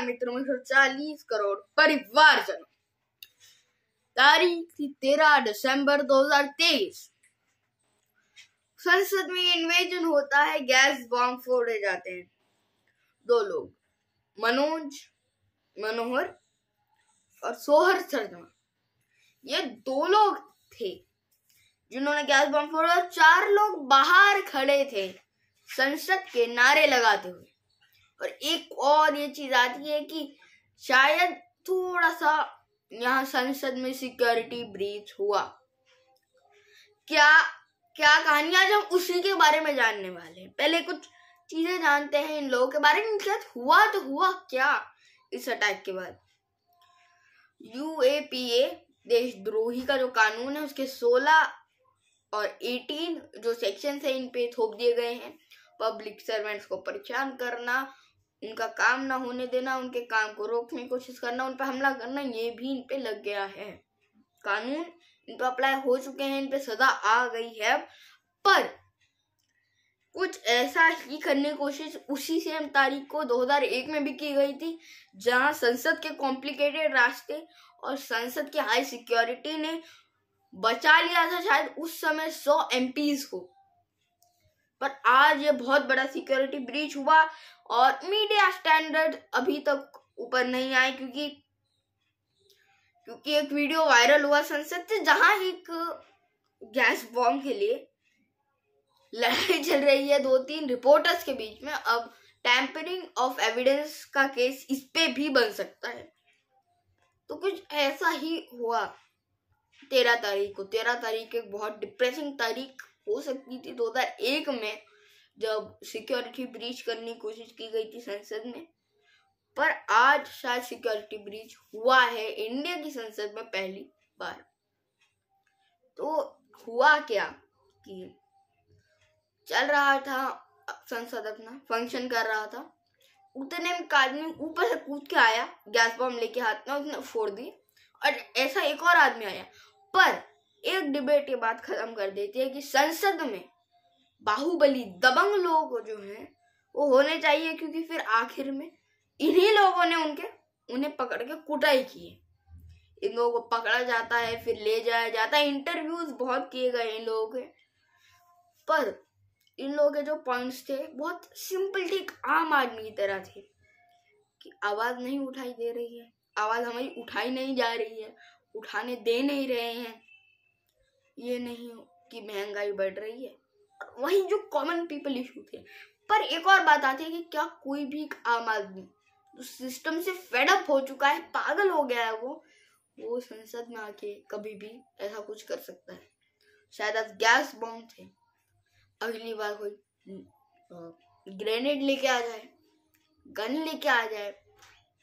मित्रों में 140 करोड़ परिवारजनों। तारीख थी 13 दिसंबर 2023। संसद में इन्वेजन होता है, गैस बॉम्ब फोड़े जाते हैं। 2 लोग, मनोहर और सोहर शर्मा, ये 2 लोग थे जिन्होंने गैस बॉम्ब फोड़ा। 4 लोग बाहर खड़े थे संसद के नारे लगाते हुए। और एक और ये चीज आती है कि शायद थोड़ा सा यहाँ संसद में सिक्योरिटी ब्रीच हुआ। क्या कहानी, आज हम उसी के बारे में जानने वाले हैं। पहले कुछ चीजें जानते हैं इन लोगों के बारे में। हुआ क्या इस अटैक के बाद। UAPA देशद्रोही का जो कानून है, उसके 16 और 18 जो सेक्शन है इन पे थोप दिए गए हैं। पब्लिक सर्वेंट्स को परेशान करना, उनका काम ना होने देना, उनके काम को रोकने की कोशिश करना, उन पे हमला करना, ये भी इन पे लग गया है। कानून इन पे अप्लाई हो चुके हैं, इन पे सजा आ गई है। पर कुछ ऐसा ही करने की कोशिश उसी सेम तारीख को 2001 में भी की गई थी, जहां संसद के कॉम्प्लिकेटेड रास्ते और संसद की हाई सिक्योरिटी ने बचा लिया था शायद उस समय 100 MPs को। पर आज ये बहुत बड़ा सिक्योरिटी ब्रीच हुआ और मीडिया स्टैंडर्ड अभी तक ऊपर नहीं आए, क्योंकि एक वीडियो वायरल हुआ संसद से, जहां एक गैस बॉम्ब के लिए लड़ाई चल रही है 2-3 रिपोर्टर्स के बीच में। अब टैंपरिंग ऑफ एविडेंस का केस इस पे भी बन सकता है। तो कुछ ऐसा ही हुआ 13 तारीख को। 13 तारीख एक बहुत डिप्रेसिंग तारीख हो सकती थी 2001 में, जब सिक्योरिटी ब्रीच करने की कोशिश की गई थी संसद में। पर आज शायद सिक्योरिटी ब्रीच हुआ है इंडिया की संसद में पहली बार। तो हुआ क्या कि चल रहा था संसद, अपना फंक्शन कर रहा था, उतने में आदमी ऊपर से कूद के आया गैस बॉम्ब लेके हाथ में, उसने फोड़ दी। और ऐसा एक और आदमी आया। पर एक डिबेट ये बात खत्म कर देती है कि संसद में बाहुबली दबंग लोग जो हैं वो होने चाहिए, क्योंकि फिर आखिर में इन्हीं लोगों ने उन्हें पकड़ के कुटाई की है। इन लोगों को पकड़ा जाता है, फिर ले जाया जाता है। इंटरव्यूज बहुत किए गए इन लोगों के। पर इन लोगों के जो पॉइंट्स थे बहुत सिंपल, ठीक आम आदमी की तरह थे कि आवाज नहीं उठाई दे रही है, आवाज हमारी उठाई नहीं जा रही है, उठाने दे नहीं रहे हैं। ये नहीं कि महंगाई बढ़ रही है, वही जो कॉमन पीपल इशू थे। पर एक और बात आती है कि क्या कोई भी आम आदमी जो सिस्टम से फेड अप हो चुका है, पागल हो गया है, वो संसद में आके कभी भी ऐसा कुछ कर सकता है। शायद आज गैस बॉम्ब थे, अगली बार कोई ग्रेनेड लेके आ जाए, गन लेके आ जाए।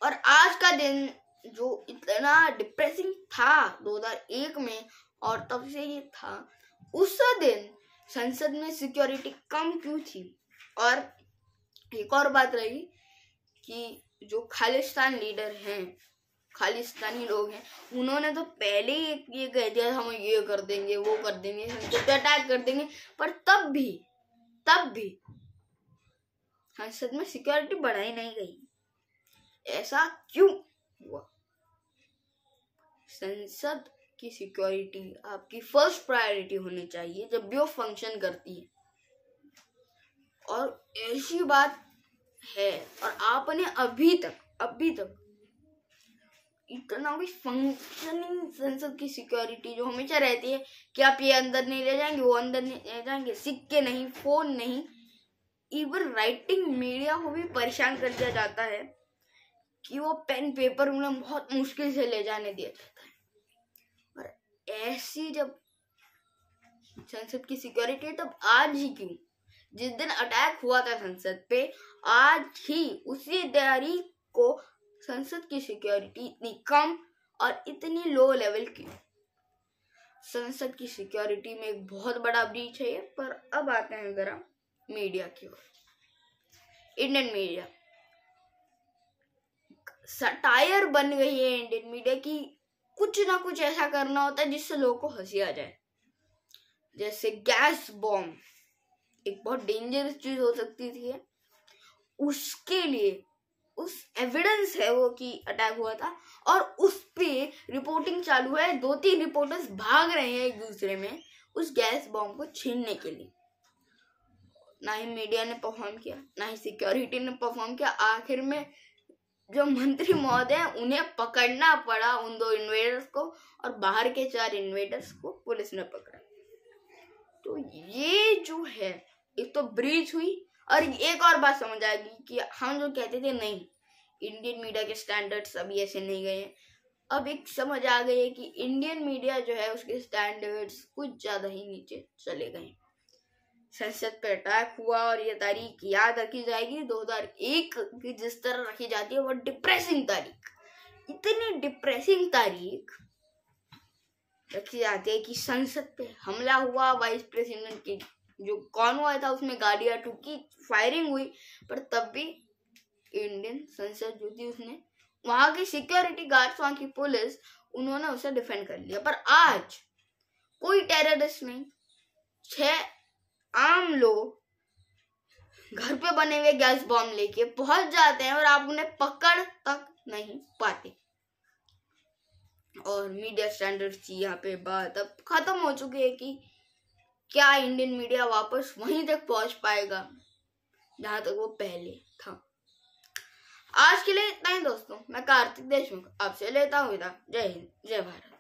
और आज का दिन जो इतना डिप्रेसिंग था 2001 में और तब से ये था, उस दिन संसद में सिक्योरिटी कम क्यों थी। और एक और बात रही कि जो खालिस्तान लीडर हैं, खालिस्तानी लोग हैं, उन्होंने तो पहले ही ये कह दिया हम ये कर देंगे, वो कर देंगे, संसद पे अटैक कर देंगे। पर तब भी संसद में सिक्योरिटी बढ़ाई नहीं गई। ऐसा क्यों हुआ? संसद की सिक्योरिटी आपकी फर्स्ट प्रायोरिटी होनी चाहिए जब भी वो फंक्शन करती है। और ऐसी बात है, और आपने अभी तक इतना भी फंक्शनिंग संसद की सिक्योरिटी जो हमेशा रहती है कि आप ये अंदर नहीं ले जाएंगे, वो अंदर नहीं ले जाएंगे, सिक्के नहीं, फोन नहीं, इवन राइटिंग मीडिया को भी परेशान कर दिया जाता है कि वो पेन पेपर उन्हें बहुत मुश्किल से ले जाने दिया जाता है। और ऐसी जब संसद की सिक्योरिटी है, तब आज ही क्यों, जिस दिन अटैक हुआ था संसद पे, आज ही उसी तारीख को संसद की सिक्योरिटी इतनी कम और इतनी लो लेवल की। संसद की सिक्योरिटी में एक बहुत बड़ा ब्रीच है। पर अब आते हैं जरा मीडिया की ओर। इंडियन मीडिया सटायर बन गई है इंडियन मीडिया की। कुछ ना कुछ ऐसा करना होता है जिससे लोगों को हंसी आ जाए। जैसे गैस बॉम्ब एक बहुत डेंजरस चीज हो सकती थी, उसके लिए उस एविडेंस है वो कि अटैक हुआ था, और उस पे रिपोर्टिंग चालू है। 2-3 रिपोर्टर्स भाग रहे हैं एक दूसरे में उस गैस बॉम्ब को छीनने के लिए। ना ही मीडिया ने परफॉर्म किया, ना ही सिक्योरिटी ने परफॉर्म किया। आखिर में जो मंत्री महोदय हैं उन्हें पकड़ना पड़ा, उन 2 इन्वेडर्स को, और बाहर के 4 इन्वेडर्स को पुलिस ने पकड़ा। तो ये जो है, एक तो ब्रीच हुई, और एक और बात समझ आएगी कि हम जो कहते थे नहीं इंडियन मीडिया के स्टैंडर्ड्स अभी ऐसे नहीं गए हैं, अब एक समझ आ गई है कि इंडियन मीडिया जो है उसके स्टैंडर्ड्स कुछ ज्यादा ही नीचे चले गए। संसद पर अटैक हुआ और ये तारीख याद रखी जाएगी 2001 की, जिस तरह रखी जाती है वो डिप्रेसिंग तारीख, इतनी डिप्रेसिंग तारीख रखी जाती है कि संसद पे हमला हुआ, वाइस प्रेसिडेंट की जो कॉन्वॉय था उसमें गाड़ियां ठुकी, फायरिंग हुई, पर तब भी इंडियन संसद जो थी उसने, वहां की सिक्योरिटी गार्ड्स, वहां की पुलिस, उन्होंने उसे डिफेंड कर लिया। पर आज कोई टेररिस्ट नहीं, 6 आम लोग घर पे बने हुए गैस बॉम्ब लेके पहुंच जाते हैं और आप उन्हें पकड़ तक नहीं पाते। और मीडिया स्टैंडर्ड्स की यहाँ पे बात अब खत्म हो चुकी है कि क्या इंडियन मीडिया वापस वहीं तक पहुंच पाएगा जहां तक वो पहले था। आज के लिए इतना ही दोस्तों। मैं कार्तिक देशमुख आपसे लेता हूँ विदा। जय हिंद, जय भारत।